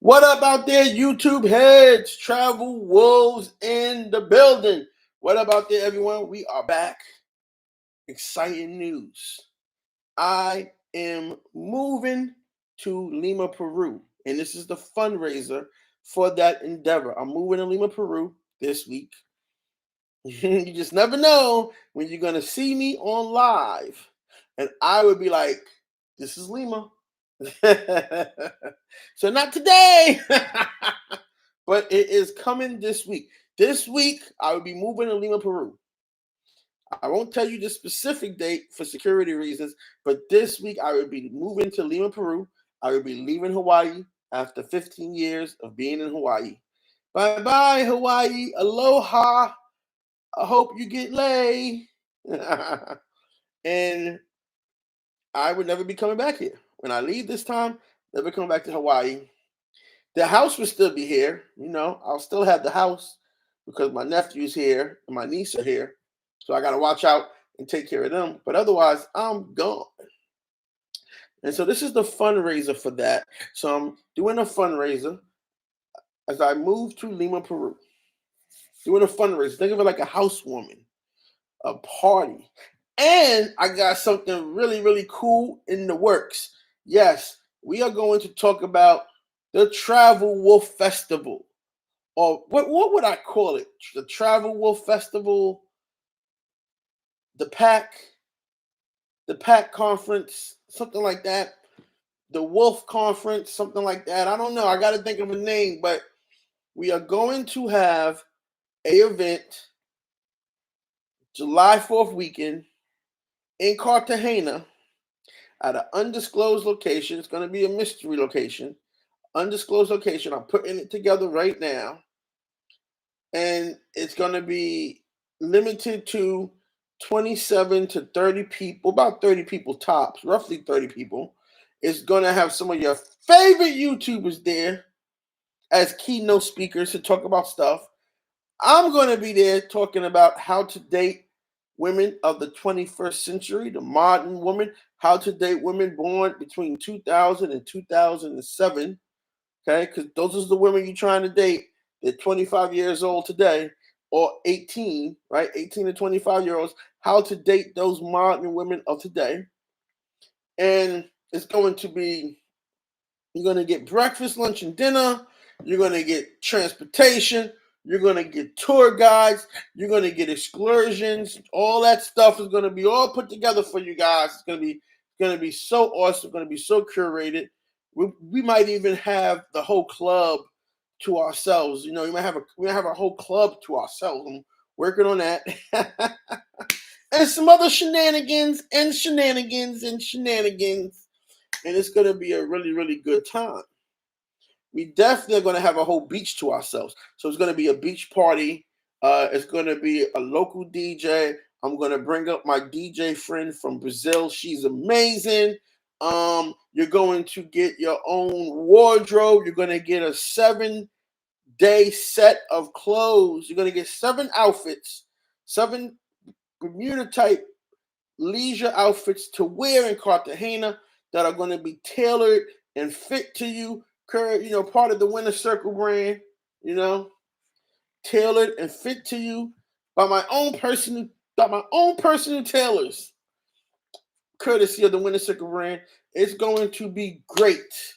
What up out there, YouTube heads? Travel Wolves in the building. What up out there, everyone? We are back. Exciting news. I am moving to Lima, Peru, and this is the fundraiser for that endeavor. I'm moving to Lima, Peru this week. You just never know when you're going to see me on live, and I would be like, this is Lima. So not today, but it is coming this week. This week, I will be moving to Lima, Peru. I won't tell you the specific date for security reasons, but this week I will be moving to Lima, Peru. I will be leaving Hawaii after 15 years of being in Hawaii. Bye-bye, Hawaii. Aloha. I hope you get laid. And I would never be coming back here. When I leave this time, never come back to Hawaii. The house will still be here. I'll still have the house because my nephew's here and my niece are here. So I got to watch out and take care of them. But otherwise, I'm gone. And so this is the fundraiser for that. So I'm doing a fundraiser as I move to Lima, Peru. Doing a fundraiser. Think of it like a housewarming, a party. And I got something really, really cool in the works. Yes, we are going to talk about the Travel Wolf Festival. Or what would I call it? The Travel Wolf Festival, the PAC conference, something like that. The Wolf Conference, something like that. I don't know. I got to think of a name, but we are going to have an event July 4th weekend in Cartagena at an undisclosed location. It's going to be a mystery location. Undisclosed location. I'm putting it together right now. And it's going to be limited to 27 to 30 people, about 30 people tops, roughly 30 people. It's going to have some of your favorite YouTubers there as keynote speakers to talk about stuff. I'm going to be there talking about how to date women of the 21st century, the modern woman, how to date women born between 2000 and 2007. Okay, because those are the women you're trying to date. They're 25 years old today, or 18, right? 18 to 25-year-olds. How to date those modern women of today. And it's going to be, you're going to get breakfast, lunch, and dinner. You're going to get transportation. You're going to get tour guides. You're going to get excursions. All that stuff is going to be all put together for you guys. It's going to be so awesome. It's going to be so curated. We might even have the whole club to ourselves. We might have a whole club to ourselves. I'm working on that. And some other shenanigans. And it's going to be a really, really good time. We definitely are going to have a whole beach to ourselves. So it's going to be a beach party. It's going to be a local DJ. I'm going to bring up my DJ friend from Brazil. She's amazing. You're going to get your own wardrobe. You're going to get a 7-day set of clothes. You're going to get 7 outfits, 7 Bermuda type leisure outfits to wear in Cartagena that are going to be tailored and fit to you. Part of the Winner Circle brand, tailored and fit to you by my own personal tailors, courtesy of the Winner Circle brand. It's going to be great.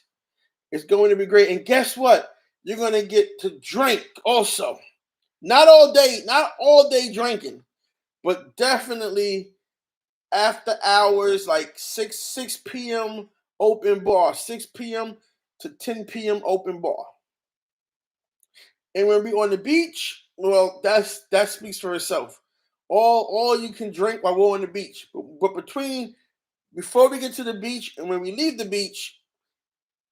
It's going to be great. And guess what? You're going to get to drink also. Not all day drinking, but definitely after hours, like 6 p.m. open bar, 6 p.m. to 10 p.m. open bar. And when we're on the beach, well, that speaks for itself. All you can drink while we're on the beach. But before we get to the beach and when we leave the beach,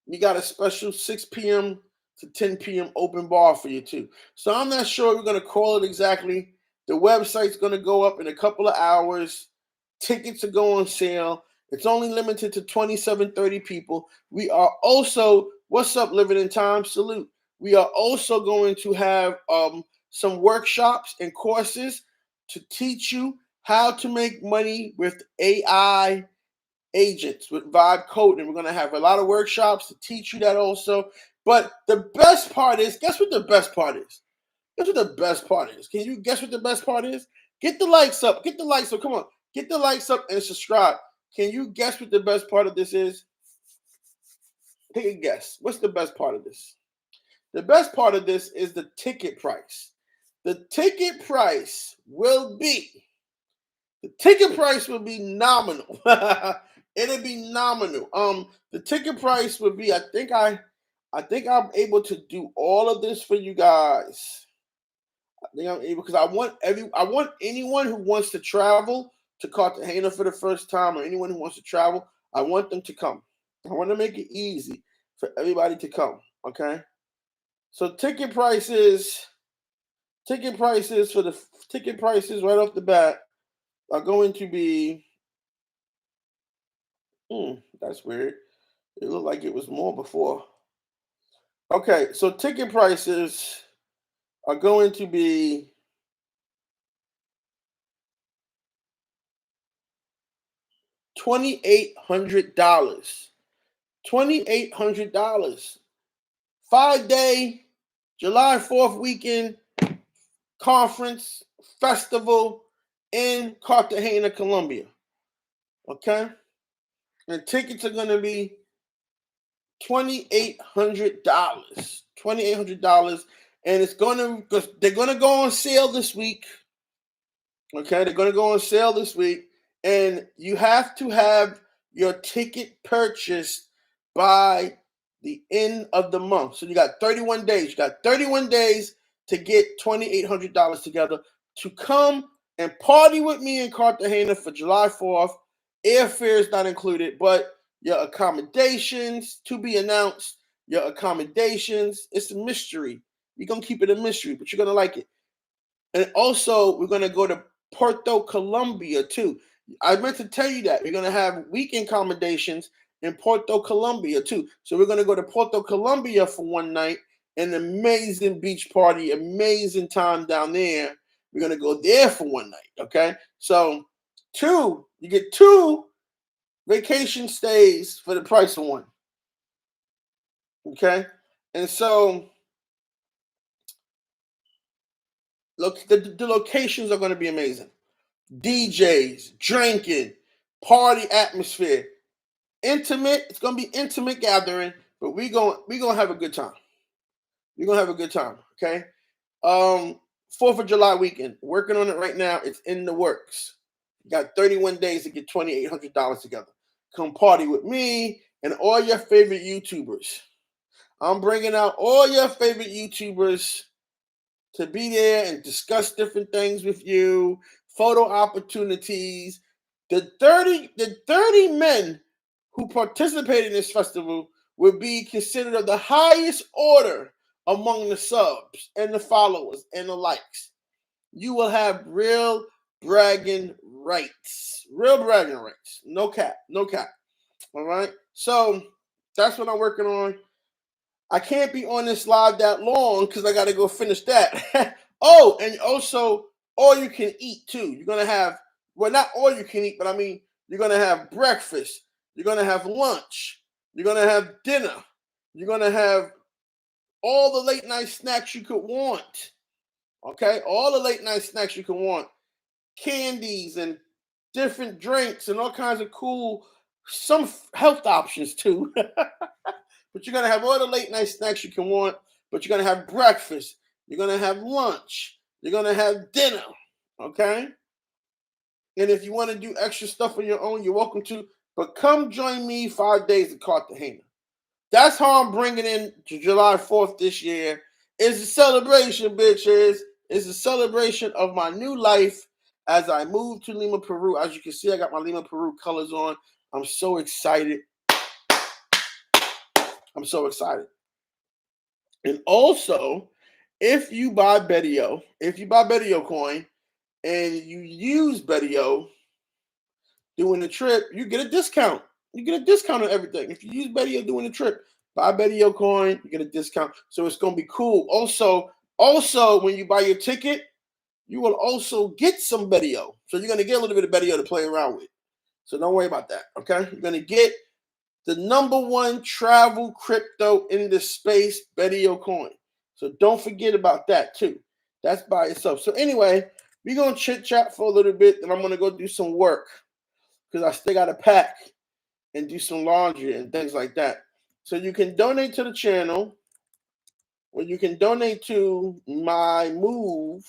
we got a special 6 p.m. to 10 p.m. open bar for you too. So I'm not sure we're going to call it exactly. The website's going to go up in a couple of hours. Tickets are going on sale. It's only limited to 27, 30 people. We are also, what's up, Living in Time? Salute. We are also going to have some workshops and courses to teach you how to make money with AI agents, with vibe coding. We're going to have a lot of workshops to teach you that also. But the best part is, guess what the best part is? Guess what the best part is? Can you guess what the best part is? Get the likes up. Get the likes up. Come on. Get the likes up and subscribe. Can you guess what the best part of this is? Take a guess. What's the best part of this? The best part of this is the ticket price. The ticket price will be nominal. It'll be nominal. The ticket price would be, I think I'm able to do all of this for you guys. I think I'm able, because I want anyone who wants to travel to Cartagena for the first time, or anyone who wants to travel, I want them to come. I want to make it easy for everybody to come. Okay. So ticket prices right off the bat are going to be, that's weird. It looked like it was more before. Okay, so ticket prices are going to be $2,800. $2,800. 5-day July 4th weekend conference festival in Cartagena, Colombia. Okay? And tickets are going to be $2,800. $2,800. And they're going to go on sale this week. Okay? They're going to go on sale this week. And you have to have your ticket purchased by the end of the month. So you got 31 days. You got 31 days to get $2,800 together to come and party with me in Cartagena for July 4th. Airfare is not included, but your accommodations to be announced. Your accommodations, it's a mystery. We're going to keep it a mystery, but you're going to like it. And also, we're going to go to Puerto Colombia too. I meant to tell you that. We're going to have weekend accommodations in Puerto Colombia too. So we're going to go to Puerto Colombia for one night, an amazing beach party, amazing time down there. We're going to go there for one night, okay? So you get 2 vacation stays for the price of one, okay? And so look, the locations are going to be amazing. DJs, drinking, party atmosphere, intimate. It's gonna be intimate gathering, but we gonna have a good time. We're gonna have a good time. Okay. 4th of July weekend. Working on it right now. It's in the works. You got 31 days to get $2,800 together. Come party with me and all your favorite YouTubers. I'm bringing out all your favorite YouTubers to be there and discuss different things with you, photo opportunities. The 30 men who participate in this festival will be considered of the highest order among the subs and the followers and the likes. You will have real bragging rights. Real bragging rights. No cap. No cap. All right. So that's what I'm working on. I can't be on this live that long because I got to go finish that. Oh, and also all you can eat too. You're going to have, well, not all you can eat, but I mean, you're going to have breakfast. You're going to have lunch. You're going to have dinner. You're going to have all the late night snacks you could want. Okay? All the late night snacks you could want. Candies and different drinks and all kinds of cool, some health options too. But you're going to have all the late night snacks you can want, but you're going to have breakfast. You're going to have lunch. You're going to have dinner. Okay? And if you want to do extra stuff on your own, you're welcome to. But come join me 5 days at Cartagena. That's how I'm bringing in to July 4th this year. It's a celebration, bitches. It's a celebration of my new life as I move to Lima, Peru. As you can see, I got my Lima, Peru colors on. I'm so excited. I'm so excited. And also, if you buy Betio coin and you use Betio doing the trip, you get a discount. You get a discount on everything. If you use Betio doing the trip, buy Betio coin, you get a discount. So it's going to be cool. Also, when you buy your ticket, you will also get some Betio. So you're going to get a little bit of Betio to play around with. So don't worry about that, okay? You're going to get the #1 travel crypto in the space, better your coin. So don't forget about that too. That's by itself. So anyway, we're gonna chit chat for a little bit, and I'm gonna go do some work because I still gotta pack and do some laundry and things like that. So you can donate to the channel, or you can donate to my move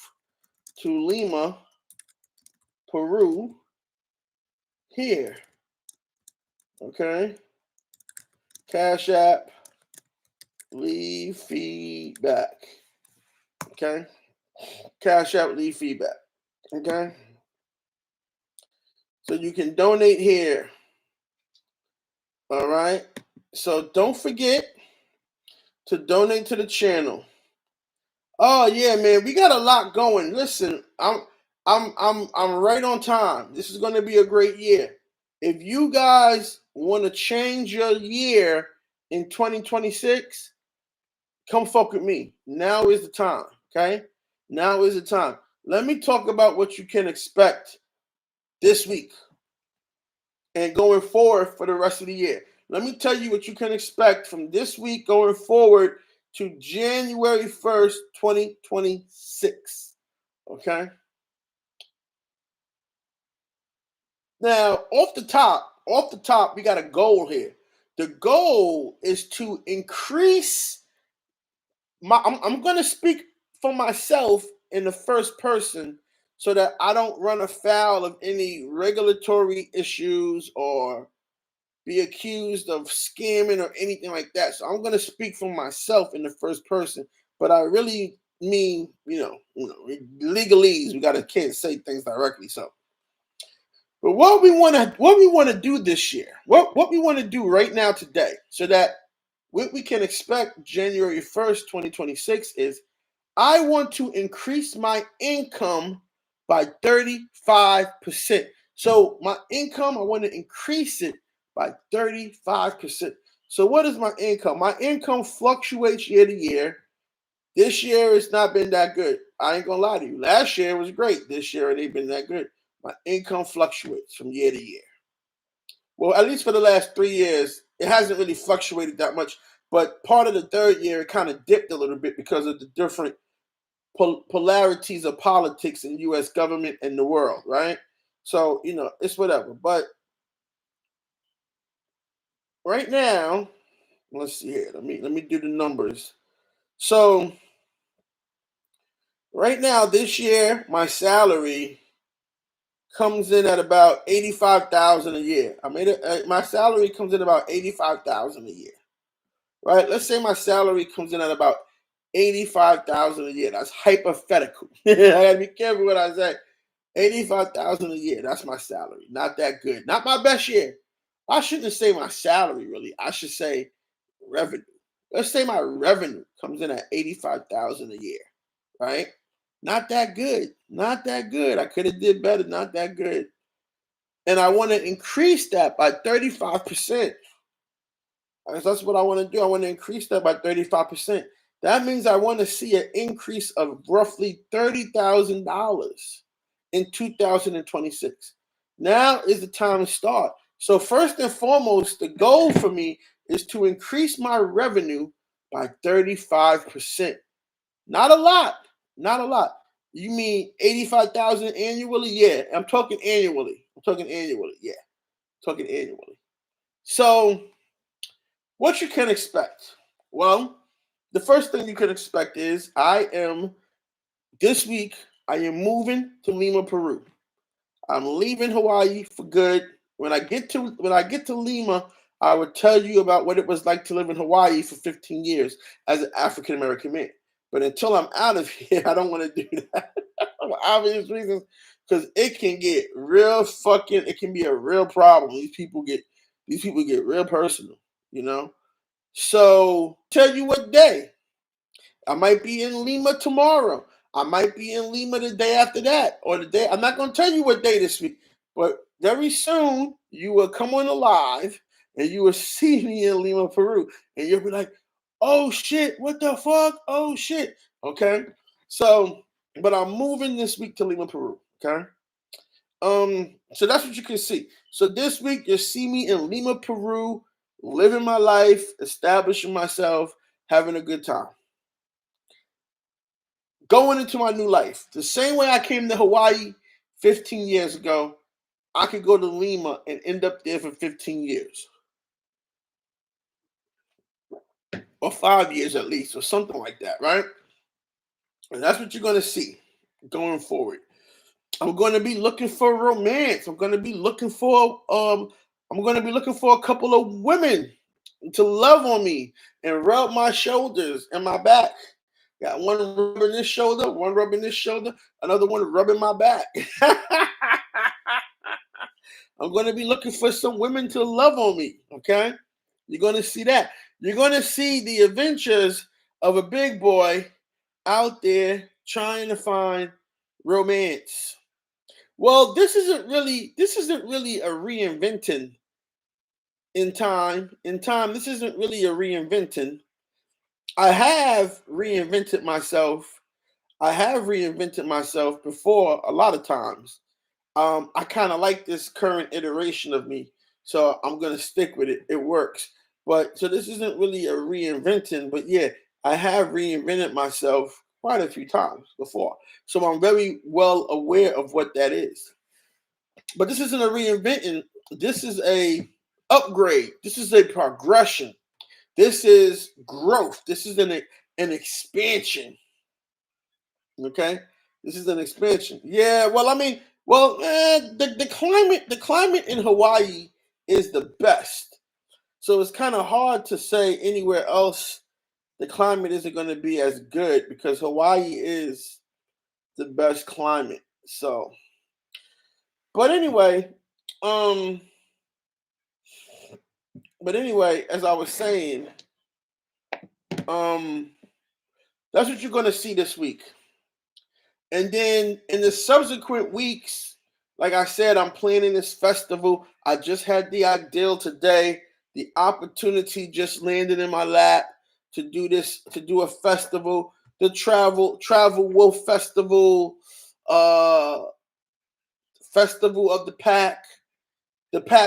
to Lima, Peru, here. Okay. Cash App, leave feedback. Okay. Cash App, leave feedback. Okay. So you can donate here. All right. So don't forget to donate to the channel. Oh yeah, man, we got a lot going. Listen, I'm right on time. This is going to be a great year. If you guys want to change your year in 2026, come fuck with me. Now is the time. Okay, now is the time. Let me talk about what you can expect this week and going forward for the rest of the year. Let me tell you what you can expect from this week going forward to January 1st, 2026. Okay? Now, off the top, we got a goal here. The goal is to increase I'm going to speak for myself in the first person so that I don't run afoul of any regulatory issues or be accused of scamming or anything like that. So I'm going to speak for myself in the first person, but I really mean, legalese. Can't say things directly. So, but what we want to do this year, what we want to do right now today, so that what we can expect January 1st, 2026 is I want to increase my income by 35%. So my income, I want to increase it by 35%. So what is my income? My income fluctuates year to year. This year it's not been that good. I ain't gonna lie to you. Last year was great. This year it ain't been that good. My income fluctuates from year to year. Well, at least for the last 3 years, it hasn't really fluctuated that much. But part of the third year, it kind of dipped a little bit because of the different polarities of politics in U.S. government and the world, right? So, it's whatever. But right now, let's see here. Let me do the numbers. So right now, this year, my salary comes in at about 85,000 a year. My salary comes in about 85,000 a year. Right? Let's say my salary comes in at about 85,000 a year. That's hypothetical. I gotta be careful what I say. 85,000 a year. That's my salary. Not that good. Not my best year. I shouldn't say my salary really. I should say revenue. Let's say my revenue comes in at 85,000 a year. Right? Not that good. Not that good. I could have did better. Not that good. And I want to increase that by 35%. That's what I want to do. I want to increase that by 35%. That means I want to see an increase of roughly $30,000 in 2026. Now is the time to start. So first and foremost, the goal for me is to increase my revenue by 35%. Not a lot. Not a lot. You mean 85,000 annually? Yeah, I'm talking annually. Yeah, talking annually. So what you can expect? Well, the first thing you can expect is this week, I am moving to Lima, Peru. I'm leaving Hawaii for good. When I get to Lima, I will tell you about what it was like to live in Hawaii for 15 years as an African American man. But until I'm out of here, I don't want to do that for obvious reasons, because it can get it can be a real problem. These people get real personal, you know. So tell you what day. I might be in Lima tomorrow. I might be in Lima the day after that, or the day. I'm not going to tell you what day this week, but very soon you will come on live and you will see me in Lima, Peru, and you'll be like, "Oh shit, what the fuck? Oh shit." Okay, so but I'm moving this week to Lima, Peru. Okay, so that's what you can see. So this week you'll see me in Lima, Peru. living my life, establishing myself, having a good time. Going into my new life. The same way I came to Hawaii 15 years ago, I could go to Lima and end up there for 15 years. Or 5 years at least, or something like that, right? And that's what you're going to see going forward. I'm going to be looking for romance. I'm going to be looking for a couple of women to love on me and rub my shoulders and my back. Got one rubbing this shoulder, one rubbing this shoulder, another one rubbing my back. I'm going to be looking for some women to love on me, okay? You're going to see that. You're going to see the adventures of a big boy out there trying to find romance. Well, this isn't really a reinventing in time. In time, this isn't really a reinventing. I have reinvented myself. I have reinvented myself before a lot of times. I kind of like this current iteration of me, so I'm gonna stick with it. It works. But so this isn't really a reinventing, but yeah, I have reinvented myself quite a few times before. So I'm very well aware of what that is. But this isn't a reinventing. This is a upgrade. This is a progression. This is growth. This is an expansion. Okay, this is an expansion. Yeah. Well, I mean, the climate in Hawaii is the best. So it's kind of hard to say anywhere else the climate isn't going to be as good because Hawaii is the best climate. So, but anyway, um, as I was saying, um, that's what you're going to see this week. And then in the subsequent weeks, like I said, I'm planning this festival. I just had the ideal today. The opportunity just landed in my lap to do this, to do a festival, the Travel Wolf Festival, uh, Festival of the Pack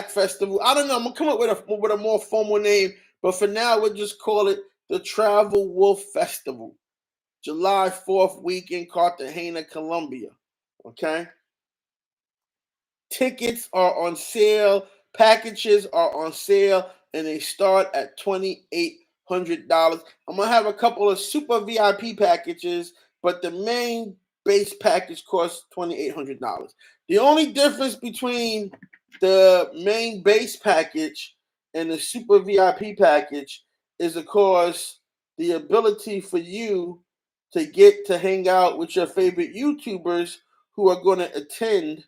Festival. I don't know. I'm gonna come up with a more formal name, but for now, we'll just call it the Travel Wolf Festival. July 4th week in Cartagena, Colombia. Okay. Tickets are on sale, packages are on sale, and they start at $2,800. I'm gonna have a couple of super VIP packages, but the main base package costs $2,800. The only difference between the main base package and the super VIP package is, of course, the ability for you to get to hang out with your favorite YouTubers who are going to attend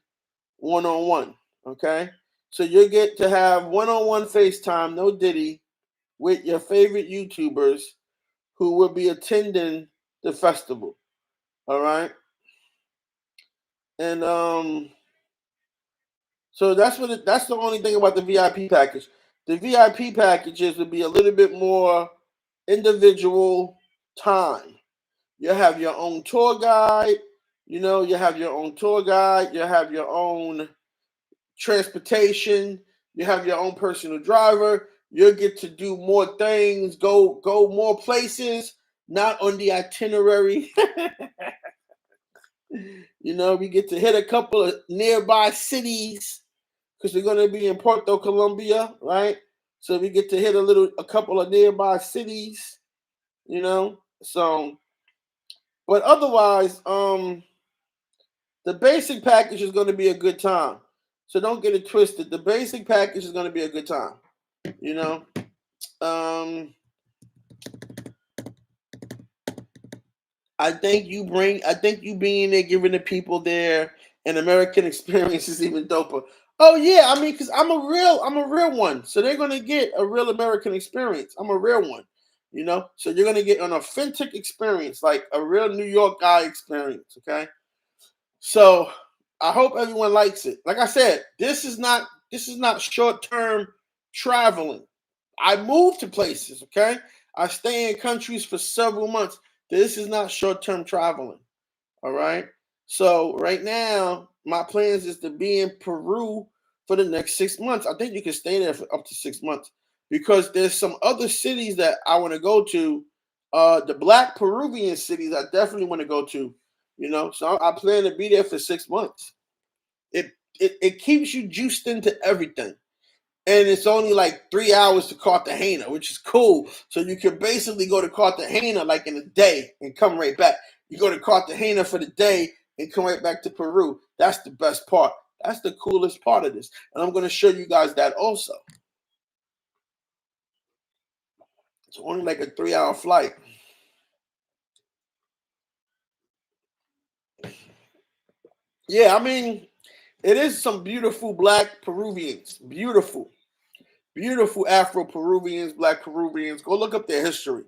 one-on-one. Okay, so you get to have one-on-one FaceTime, no Diddy, with your favorite YouTubers who will be attending the festival. All right, and so that's the only thing about the VIP package. The VIP packages will be a little bit more individual time. You have your own tour guide. You have your own tour guide. You have your own transportation. You have your own personal driver. You'll get to do more things, go more places, not on the itinerary. We get to hit a couple of nearby cities because we're going to be in Puerto Colombia, right? So we get to hit a couple of nearby cities, So, but otherwise, the basic package is going to be a good time. So don't get it twisted. The basic package is going to be a good time. You know, um, I think you being there, giving the people there an American experience is even doper. Oh yeah, I mean, because I'm a real one. So they're going to get a real American experience. I'm a real one. So you're going to get an authentic experience, like a real New York guy experience. Okay. So I hope everyone likes it. Like I said, this is not short-term traveling. I move to places, okay? I stay in countries for several months. This is not short-term traveling. All right. So right now, my plans is to be in Peru for the next 6 months. I think you can stay there for up to 6 months. because there's some other cities that I want to go to. The Black Peruvian cities I definitely want to go to. So I plan to be there for 6 months. It keeps you juiced into everything. And it's only like 3 hours to Cartagena, which is cool. So you can basically go to Cartagena like in a day and come right back. You go to Cartagena for the day and come right back to Peru. That's the best part. That's the coolest part of this. And I'm going to show you guys that also. It's only like a 3-hour flight. Yeah, I mean, it is some beautiful Black Peruvians. Beautiful. Beautiful Afro-Peruvians, Black Peruvians. Go look up their history.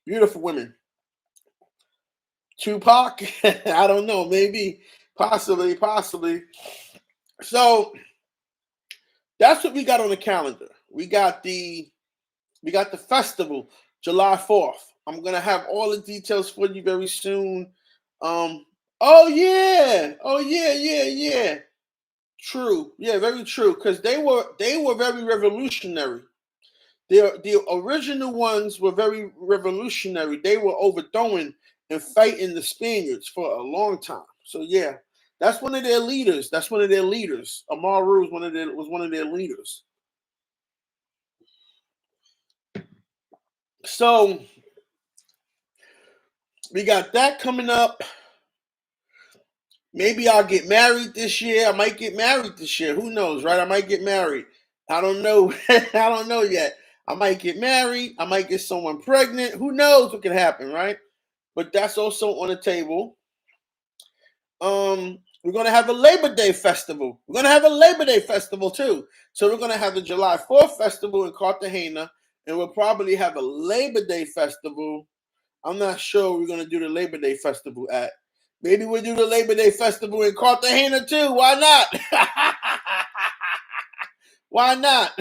Beautiful women. Tupac? I don't know. Maybe. Possibly. So that's what we got on the calendar. We got the festival, July 4th. I'm gonna have all the details for you very soon. Oh yeah. True. Yeah, very true. Because they were very revolutionary. The original ones were very revolutionary. They were overthrowing and fighting the Spaniards for a long time. So yeah, that's one of their leaders. Amaru was one of their leaders. So we got that coming up. Maybe I'll get married this year. I might get married this year. Who knows, right? I might get married. I don't know. I don't know yet. I might get married. I might get someone pregnant. Who knows what can happen, right? But that's also on the table. We're gonna have a Labor Day festival. We're gonna have a Labor Day festival too. So we're gonna have the July 4th festival in Cartagena, and we'll probably have a Labor Day festival. I'm not sure we're gonna do the Labor Day festival at. Maybe we'll do the Labor Day festival in Cartagena too. Why not? Why not?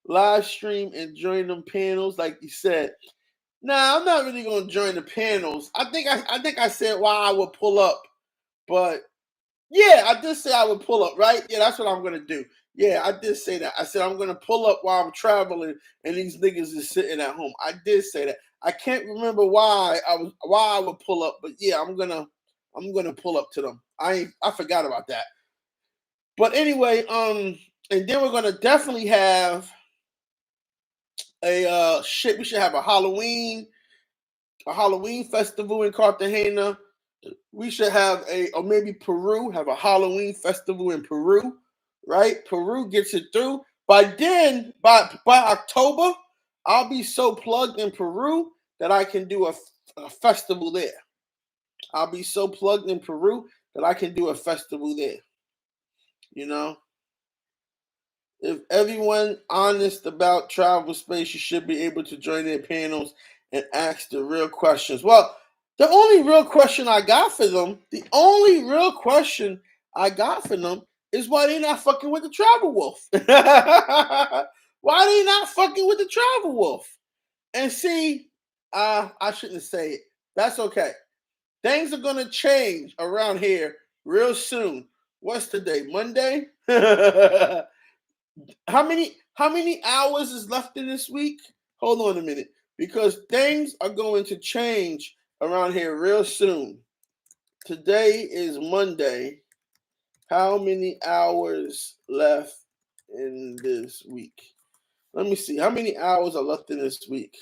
Live stream and join them panels, like you said. Nah, I'm not really gonna join the panels. I think I said why I would pull up, but yeah, I did say I would pull up, right? Yeah, that's what I'm gonna do. Yeah, I did say that. I said I'm gonna pull up while I'm traveling, and these niggas is sitting at home. I did say that. I can't remember why I would pull up, but yeah, I'm gonna pull up to them. I forgot about that. But anyway, and then we're gonna definitely have we should have a Halloween festival in Cartagena. We should have or maybe Peru, have a Halloween festival in Peru, right? Peru gets it through. By then, by October, I'll be so plugged in Peru that I can do a festival there. I'll be so plugged in Peru that I can do a festival there. You know? If everyone honest about travel space, you should be able to join their panels and ask the real questions. Well, the only real question I got for them, is why they not fucking with the Travel Wolf. Why they not fucking with the Travel Wolf? And see, I shouldn't say it. That's okay. Things are gonna change around here real soon. What's today? Monday? How many hours is left in this week? Hold on a minute, because things are going to change around here real soon. Today is Monday. How many hours left in this week? Let me see. How many hours are left in this week?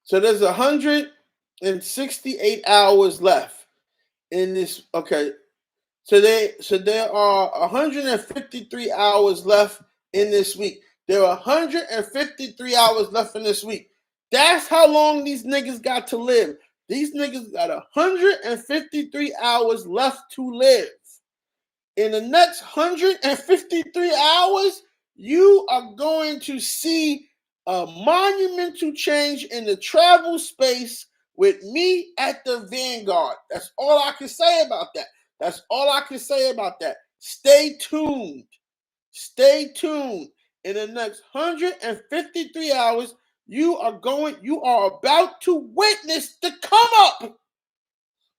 So there's 168 hours left in this. Okay. So there are 153 hours left in this week. There are 153 hours left in this week. That's how long these niggas got to live. These niggas got 153 hours left to live. In the next 153 hours, you are going to see a monumental change in the travel space with me at the vanguard. That's all I can say about that. Stay tuned. In the next 153 hours, You are about to witness the come up.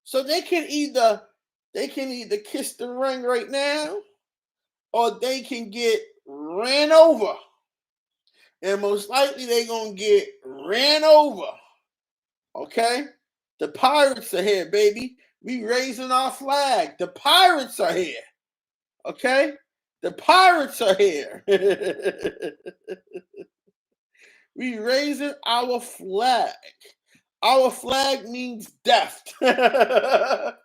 So they can either kiss the ring right now, or they can get ran over. And most likely they're gonna get ran over. Okay? The pirates are here, baby. We raising our flag. The pirates are here. Okay? The pirates are here. We raising our flag. Our flag means death. The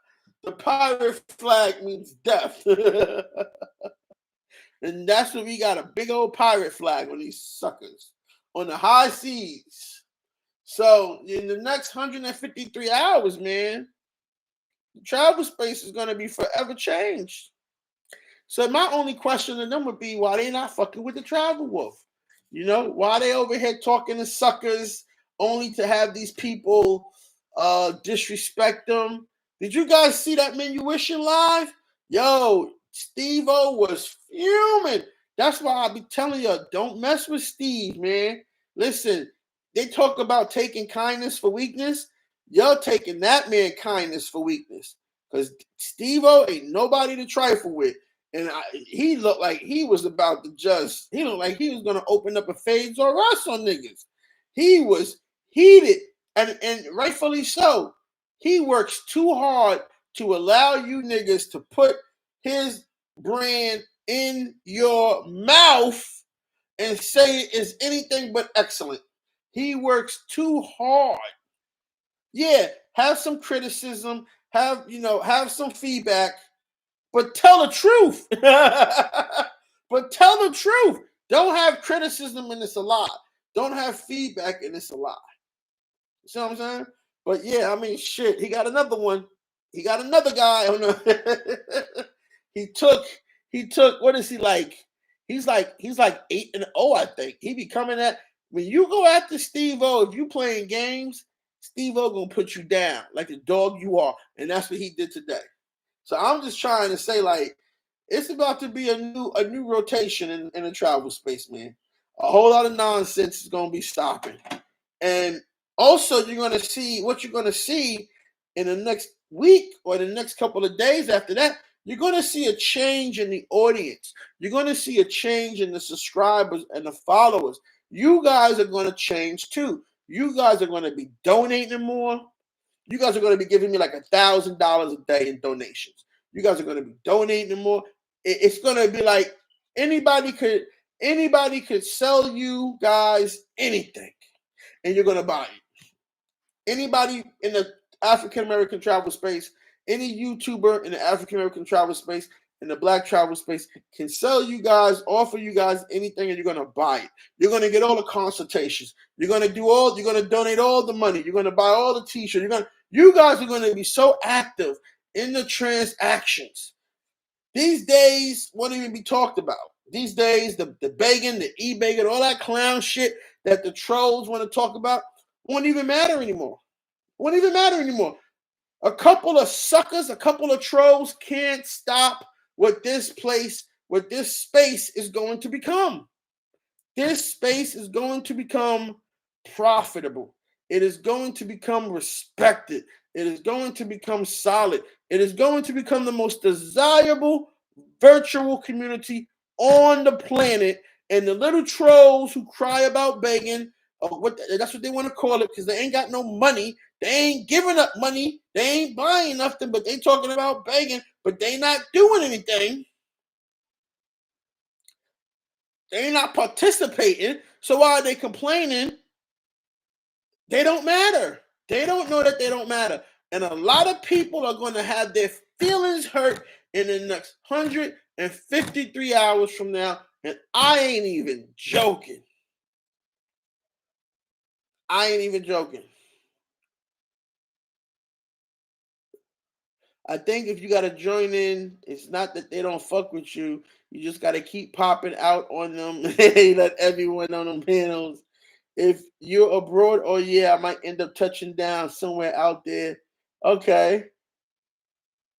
pirate flag means death. And that's what we got, a big old pirate flag on these suckers on the high seas. So in the next 153 hours, man, the travel space is going to be forever changed. So my only question to them would be, why they not fucking with the Travel Wolf? You know, why they over here talking to suckers only to have these people disrespect them? Did you guys see that Minuition live? Yo, Steve-O was fuming. That's why I be telling you, don't mess with Steve, man. Listen, they talk about taking kindness for weakness. You're taking that man kindness for weakness. Because Steve-O ain't nobody to trifle with. And he looked like he was about to he looked like he was going to open up a Fades or Us on niggas. He was heated, and rightfully so. He works too hard to allow you niggas to put his brand in your mouth and say it is anything but excellent. He works too hard. Yeah, have some criticism, have some feedback, but tell the truth. But tell the truth. Don't have criticism and it's a lie. Don't have feedback and it's a lie. You see what I'm saying? But yeah, I mean, shit. He got another one. He got another guy on the. He took. What is he like? He's like 8-0. I think he be coming at. When you go after Steve-O, if you playing games, Steve-O gonna put you down like the dog you are, and that's what he did today. So I'm just trying to say, like, it's about to be a new rotation in the travel space, man. A whole lot of nonsense is gonna be stopping. And also you're gonna see what you're gonna see in the next week or the next couple of days after that. You're gonna see a change in the audience. You're gonna see a change in the subscribers and the followers. You guys are gonna change too. You guys are gonna be donating more. You guys are going to be giving me like $1,000 a day in donations. You guys are going to be donating more. It's going to be like anybody could sell you guys anything, and you're going to buy it. Anybody in the African American travel space, any YouTuber in the African American travel space, in the Black travel space, can sell you guys, offer you guys anything, and you're going to buy it. You're going to get all the consultations. You're going to donate all the money. You're going to buy all the t-shirts. You guys are going to be so active in the transactions. These days won't even be talked about. These days, the begging, the e-begging, all that clown shit that the trolls want to talk about won't even matter anymore. A couple of suckers, a couple of trolls can't stop what this space is going to become. This space is going to become profitable. It is going to become respected. It is going to become solid. It is going to become the most desirable virtual community on the planet. And the little trolls who cry about begging, that's what they want to call it, because they ain't got no money. They ain't giving up money. They ain't buying nothing, but they talking about begging, but they not doing anything. They're not participating. So why are they complaining? They don't matter. They don't know that they don't matter. And a lot of people are going to have their feelings hurt in the next 153 hours from now. And I ain't even joking. I think if you got to join in, it's not that they don't fuck with you. You just got to keep popping out on them. Let everyone on them panels. If you're abroad, I might end up touching down somewhere out there. Okay.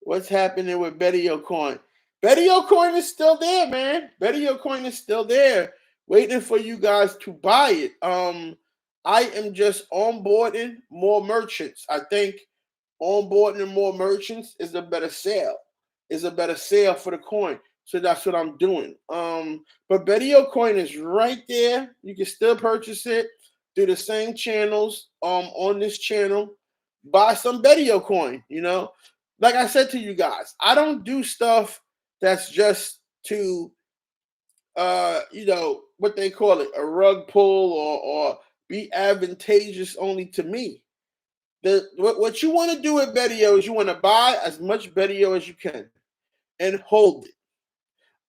What's happening with Betty O'Coin? Betty O'Coin is still there, man. Betty O'Coin is still there, waiting for you guys to buy it. I am just onboarding more merchants. I think onboarding more merchants is a better sale. Is a better sale for the coin. So that's what I'm doing. But Betio coin is right there. You can still purchase it through the same channels on this channel. Buy some Betio coin, Like I said to you guys, I don't do stuff that's just to what they call it, a rug pull or be advantageous only to me. What you want to do at Betio is you want to buy as much Betio as you can and hold it.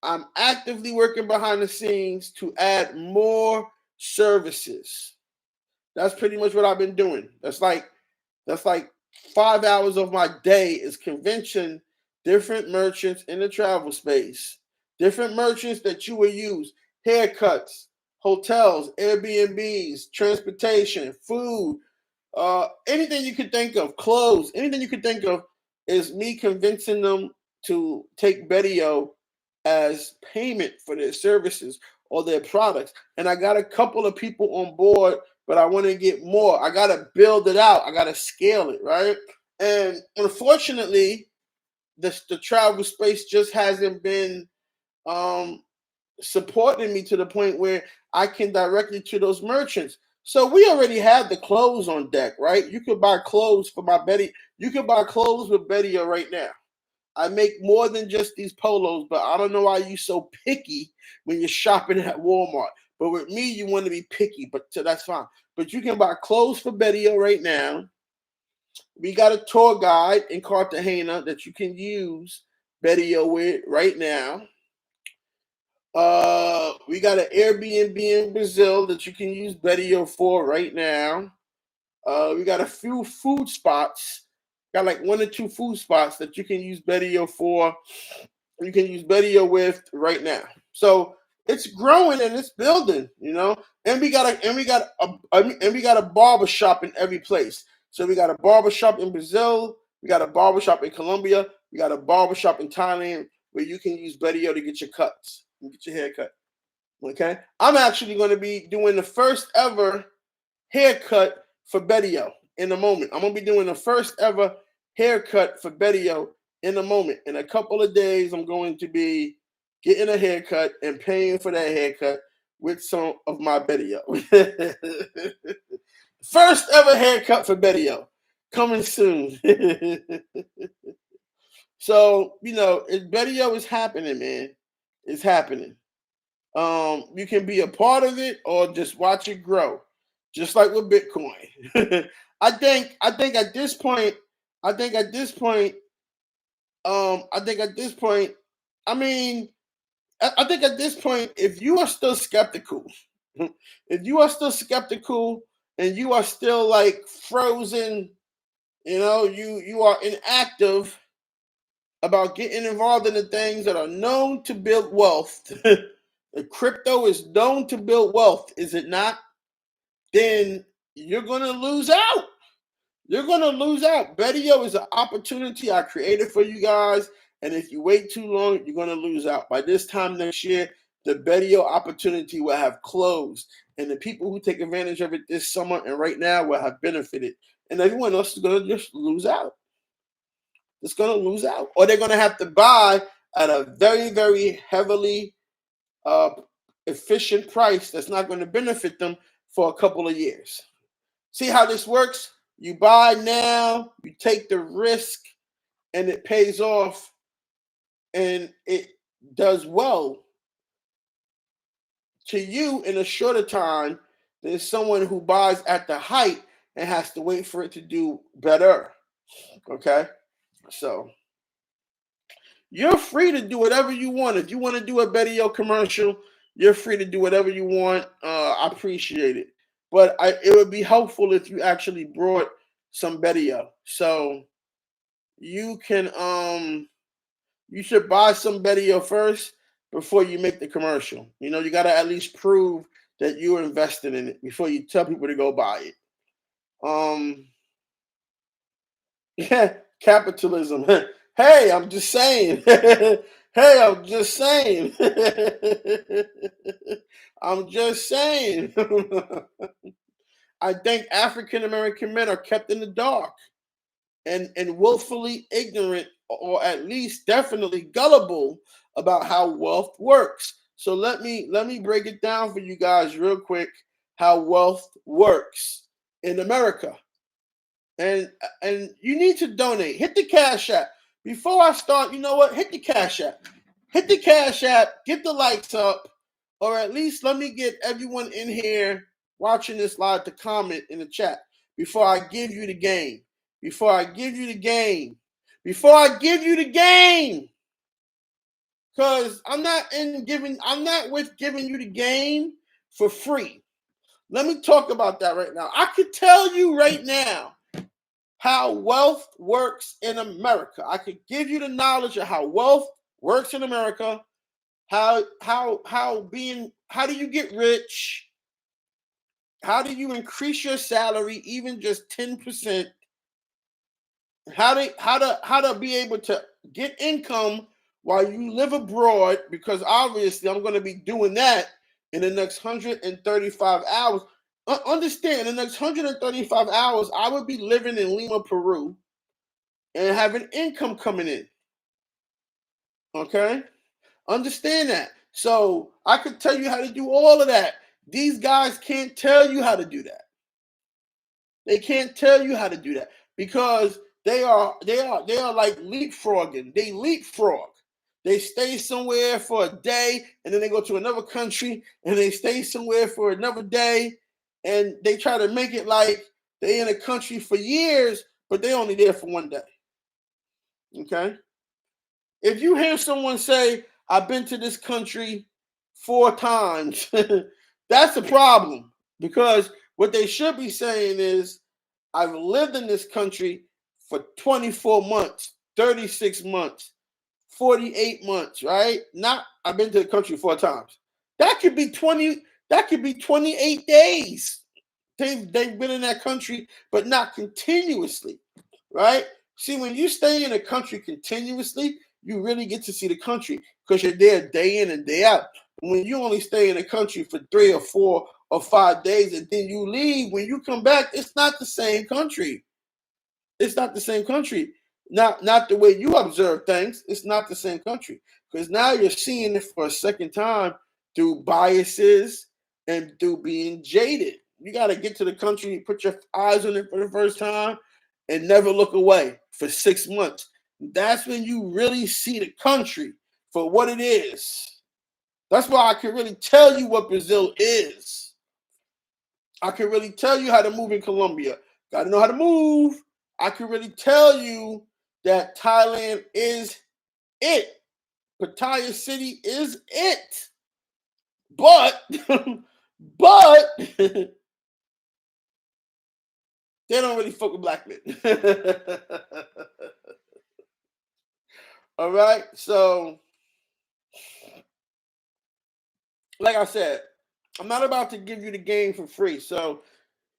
I'm actively working behind the scenes to add more services. That's pretty much what I've been doing. That's like 5 hours of my day is convincing different merchants in the travel space, different merchants that you will use, haircuts, hotels, Airbnbs, transportation, food, anything you could think of, clothes, anything you could think of, is me convincing them to take Betio as payment for their services or their products. And I got a couple of people on board, but I want to get more. I got to build it out. I got to scale it, right? And unfortunately, the travel space just hasn't been um, supporting me to the point where I can directly to those merchants. So we already have the clothes on deck, right? You could buy clothes for my Betty. You could buy clothes with Betio right now. I make more than just these polos, but I don't know why you so picky when you're shopping at Walmart. But with me, you want to be picky, but so that's fine. But you can buy clothes for Betio right now. We got a tour guide in Cartagena that you can use Betio with right now. We got an Airbnb in Brazil that you can use Betio for right now. We got a few food spots. Got like one or two food spots that you can use Betio for. You can use Betio with right now. So it's growing and it's building. And we got a barber shop in every place. So we got a barber shop in Brazil. We got a barber shop in Colombia. We got a barber shop in Thailand where you can use Betio to get your cuts and get your haircut. Okay, I'm actually going to be doing the first ever haircut for Betio in a moment. I'm going to be doing the first ever haircut for Betio in a moment. In a couple of days, I'm going to be getting a haircut and paying for that haircut with some of my Betio. First ever haircut for Betio coming soon. So, Betio is happening, man. It's happening. You can be a part of it or just watch it grow, just like with Bitcoin. I think at this point, I think at this point, I think at this point, I mean, I think at this point, if you are still skeptical, if you are still skeptical and you are still like frozen, you are inactive about getting involved in the things that are known to build wealth. The crypto is known to build wealth, is it not? Then you're going to lose out. You're going to lose out. Betio is an opportunity I created for you guys. And if you wait too long, you're going to lose out. By this time next year, the Betio opportunity will have closed. And the people who take advantage of it this summer and right now will have benefited. And everyone else is going to just lose out. It's going to lose out. Or they're going to have to buy at a very, very heavily efficient price that's not going to benefit them for a couple of years. See how this works? You buy now, you take the risk, and it pays off, and it does well to you in a shorter time than someone who buys at the height and has to wait for it to do better. Okay? So you're free to do whatever you want. If you want to do a Betio commercial, you're free to do whatever you want. I appreciate it. But it would be helpful if you actually brought some Betio. So you should buy some Betio first before you make the commercial. You got to at least prove that you're invested in it before you tell people to go buy it. Yeah, capitalism. Hey, I'm just saying. Hey, I'm just saying. I'm just saying. I think African American men are kept in the dark and willfully ignorant, or at least definitely gullible about how wealth works. So let me break it down for you guys real quick how wealth works in America. And you need to donate. Hit the Cash App. Before I start, you know what? Hit the Cash App. Hit the Cash App. Get the likes up. Or at least let me get everyone in here watching this live to comment in the chat before I give you the game. Before I give you the game. Before I give you the game. Because I'm not with giving you the game for free. Let me talk about that right now. I could tell you right now how wealth works in America. I could give you the knowledge of how wealth works in America. How do you get rich? How do you increase your salary even just 10%? How to be able to get income while you live abroad, because obviously I'm going to be doing that in the next 135 hours. Understand, in the next 135 hours, I would be living in Lima, Peru, and having income coming in. Okay? Understand that. So I could tell you how to do all of that. These guys can't tell you how to do that. They can't tell you how to do that because they are like leapfrogging. They leapfrog. They stay somewhere for a day and then they go to another country and they stay somewhere for another day, and they try to make it like they in a country for years, but they only there for one day. Okay? If you hear someone say, I've been to this country 4 times, that's a problem, because what they should be saying is, I've lived in this country for 24 months, 36 months, 48 months, right? Not I've been to the country 4 times. That could be 28 days. They've been in that country, but not continuously, right? See, when you stay in a country continuously, you really get to see the country because you're there day in and day out. When you only stay in a country for 3 or 4 or 5 days and then you leave, when you come back, it's not the same country. It's not the same country. Not the way you observe things. It's not the same country, because now you're seeing it for a second time through biases and through being jaded. You got to get to the country, put your eyes on it for the first time, and never look away for 6 months. That's when you really see the country for what it is. That's why I can really tell you what Brazil is. I can really tell you how to move in Colombia. Got to know how to move. I can really tell you that Thailand is it. Pattaya City is it. But, but they don't really fuck with black men. All right. So, like I said, I'm not about to give you the game for free. So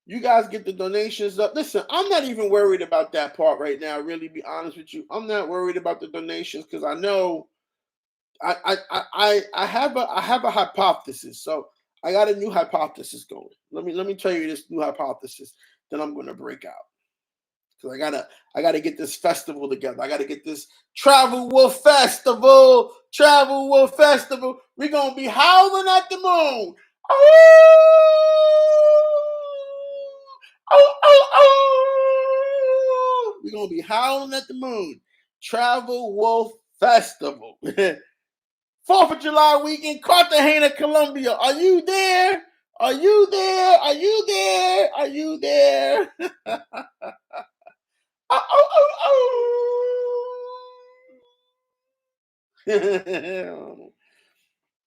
you guys get the donations up. Listen, I'm not even worried about that part right now. Really, be honest with you, I'm not worried about the donations because I know I have a hypothesis. So I got a new hypothesis going. Let me tell you this new hypothesis that I'm going to break out. Because I gotta get this festival together. I gotta get this Travel Wilf Festival. Travel Wilf Festival. We're gonna be howling at the moon. We're gonna be howling at the moon. Travel Wilf Festival. 4th of July weekend, Cartagena, Colombia. Are you there? Are you there? Are you there? Are you there?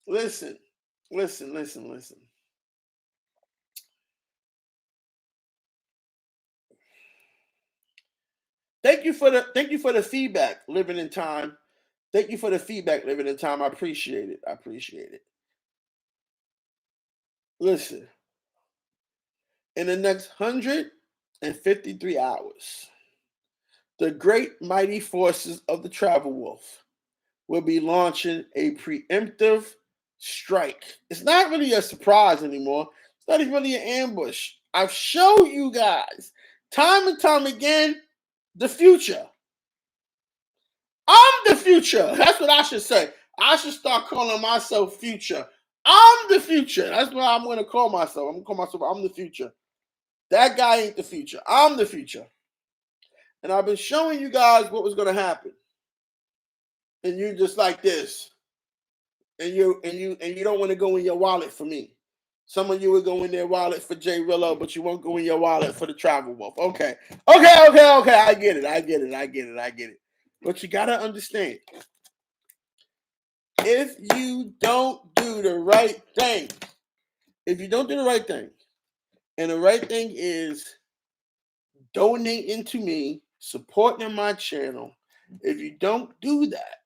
Listen. Thank you for the feedback, living in time. Thank you for the feedback, living in time. I appreciate it. Listen, in the next 153 hours, the great mighty forces of the Travel Wolf will be launching a preemptive strike. It's not really a surprise anymore. It's not even really an ambush. I've showed you guys time and time again the future. I'm the future. That's what I should say. I should start calling myself future. I'm the future. That's what I'm going to call myself. I'm going to call myself, I'm the future. That guy ain't the future. I'm the future. And I've been showing you guys what was going to happen. And you just like this. And you don't want to go in your wallet for me. Some of you would go in their wallet for Jay Rillo, but you won't go in your wallet for the Travel Wolf. Okay. I get it. But you got to understand, if you don't do the right thing, and the right thing is donating to me, supporting my channel, if you don't do that,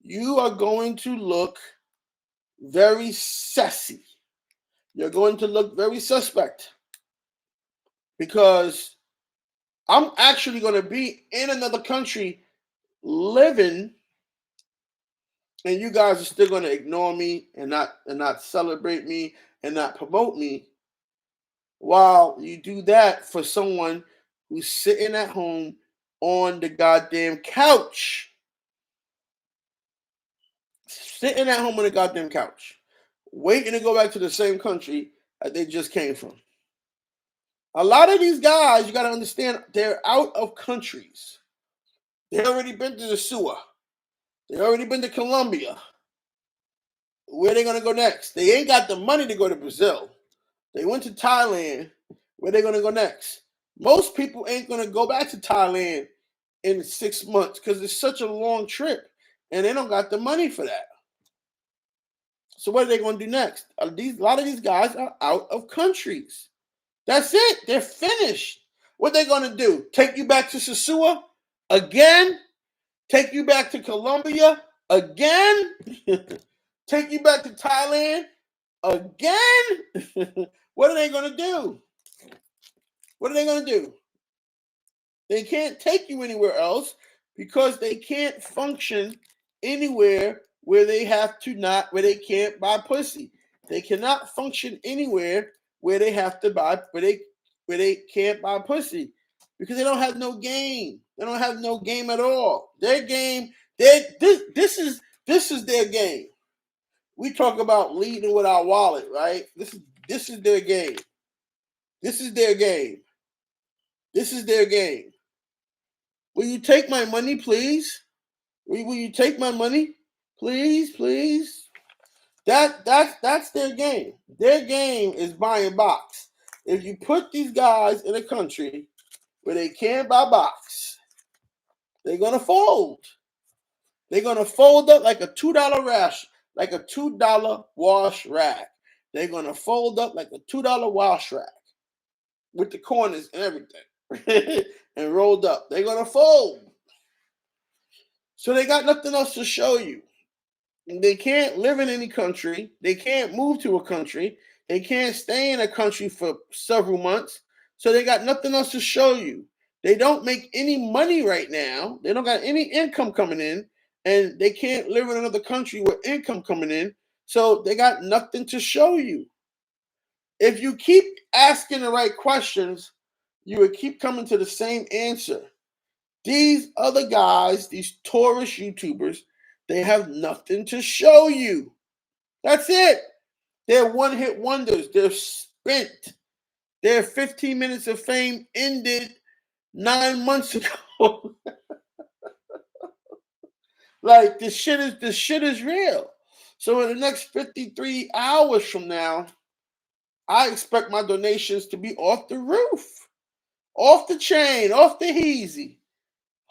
you are going to look very sassy. You're going to look very suspect, because I'm actually going to be in another country living, and you guys are still going to ignore me and not celebrate me and not promote me, while you do that for someone who's sitting at home on the goddamn couch. Sitting at home on the goddamn couch, waiting to go back to the same country that they just came from. A lot of these guys, you got to understand, they're out of countries. They already been to the sewer. They already been to Colombia. Where are they going to go next? They ain't got the money to go to Brazil. They went to Thailand. Where are they going to go next? Most people ain't going to go back to Thailand in 6 months because it's such a long trip, and they don't got the money for that. So what are they going to do next? A lot of these guys are out of countries. That's it. They're finished. What are they going to do? Take you back to Sosua again? Take you back to Colombia again? Take you back to Thailand again? What are they going to do? What are they going to do? They can't take you anywhere else because they can't function anywhere where they can't buy pussy. They cannot function anywhere where they can't buy pussy, because they don't have no game. They don't have no game at all. Their game, this is their game. We talk about leading with our wallet, right? This is their game. This is their game. This is their game. Will you take my money, please? Will you take my money? Please. That's their game. Their game is buying box. If you put these guys in a country where they can't buy box, they're gonna fold. They're gonna fold up like a $2 wash rack. They're gonna fold up like a $2 wash rack with the corners and everything and rolled up. They're gonna fold. So they got nothing else to show you. They can't live in any country. They can't move to a country. They can't stay in a country for several months. So they got nothing else to show you. They don't make any money right now. They don't got any income coming in, and they can't live in another country with income coming in. So they got nothing to show you. If you keep asking the right questions, you would keep coming to the same answer. These other guys, these tourist YouTubers, they have nothing to show you. That's it. They're one-hit wonders. They're spent. Their 15 minutes of fame ended 9 months ago. Like, the shit is real. So in the next 53 hours from now, I expect my donations to be off the roof, off the chain, off the heezy.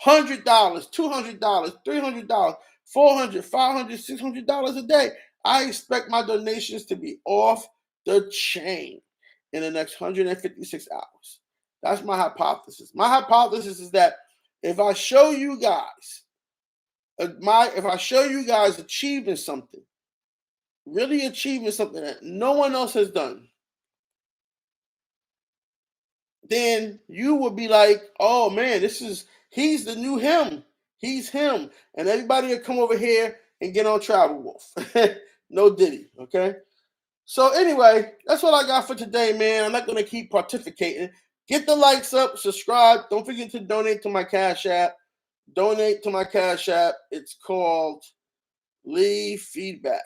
$100, $200, $300, $400, $500, $600 a day. I expect my donations to be off the chain in the next 156 hours. That's my hypothesis. My hypothesis is that if I show you guys, achieving something, really achieving something that no one else has done, then you would be like, oh man, he's the new him. He's him. And everybody will come over here and get on Travel Wolf. No Diddy, okay? So anyway, that's what I got for today, man. I'm not gonna keep pontificating. Get the likes up, subscribe. Don't forget to donate to my Cash App. Donate to my Cash App. It's called Leave Feedback.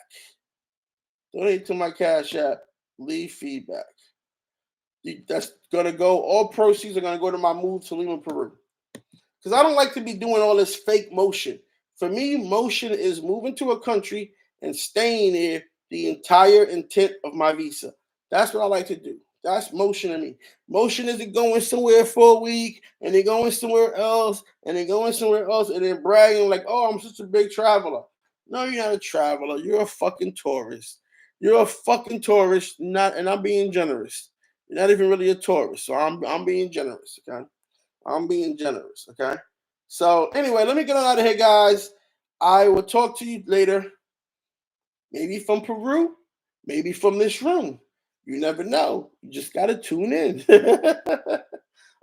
Donate to my Cash App. Leave Feedback. That's gonna go. All proceeds are gonna go to my move to Lima, Peru. Because I don't like to be doing all this fake motion. For me, motion is moving to a country and staying there the entire intent of my visa. That's what I like to do. That's motion to me. Motion isn't going somewhere for a week and then going somewhere else and then going somewhere else and then bragging like, oh, I'm such a big traveler. No, you're not a traveler. You're a fucking tourist. You're a fucking tourist, not, and I'm being generous. You're not even really a tourist, so I'm being generous, okay? I'm being generous, okay? So anyway, let me get on out of here, guys. I will talk to you later. Maybe from Peru, maybe from this room. You never know. You just gotta tune in.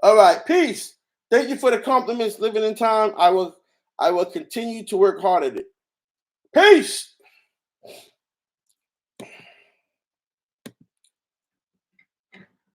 All right, peace. Thank you for the compliments, living in time. I will continue to work hard at it. Peace.